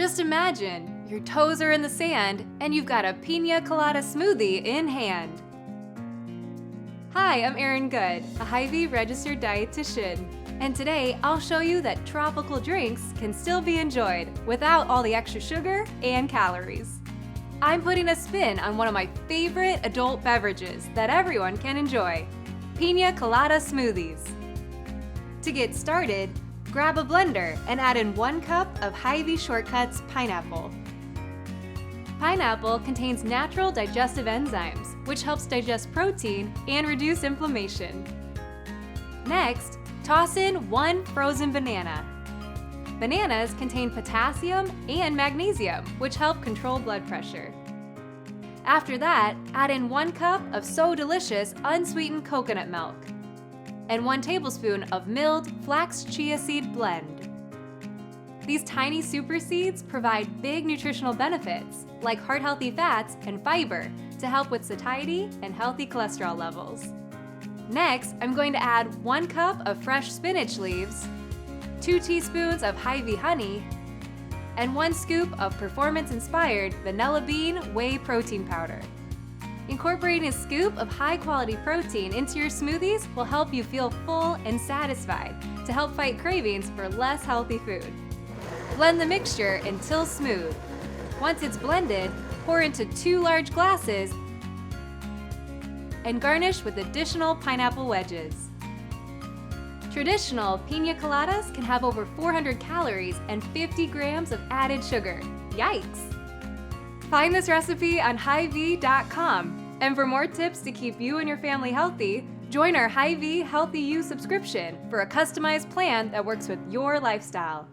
Just imagine, your toes are in the sand and you've got a Piña Colada smoothie in hand. Hi, I'm Erin Good, a Hy-Vee registered dietitian, and today I'll show you that tropical drinks can still be enjoyed without all the extra sugar and calories. I'm putting a spin on one of my favorite adult beverages that everyone can enjoy, Piña Colada smoothies. To get started, grab a blender and add in 1 cup of Hy-Vee Shortcuts pineapple. Pineapple contains natural digestive enzymes, which helps digest protein and reduce inflammation. Next, toss in 1 frozen banana. Bananas contain potassium and magnesium, which help control blood pressure. After that, add in 1 cup of So Delicious unsweetened coconut milk and 1 tablespoon of milled flax chia seed blend. These tiny super seeds provide big nutritional benefits like heart-healthy fats and fiber to help with satiety and healthy cholesterol levels. Next, I'm going to add 1 cup of fresh spinach leaves, 2 teaspoons of Hy-Vee honey, and 1 scoop of performance-inspired vanilla bean whey protein powder. Incorporating a scoop of high-quality protein into your smoothies will help you feel full and satisfied to help fight cravings for less healthy food. Blend the mixture until smooth. Once it's blended, pour into 2 large glasses and garnish with additional pineapple wedges. Traditional piña coladas can have over 400 calories and 50 grams of added sugar. Yikes! Find this recipe on Hy-Vee.com. And for more tips to keep you and your family healthy, join our Hy-Vee Healthy You subscription for a customized plan that works with your lifestyle.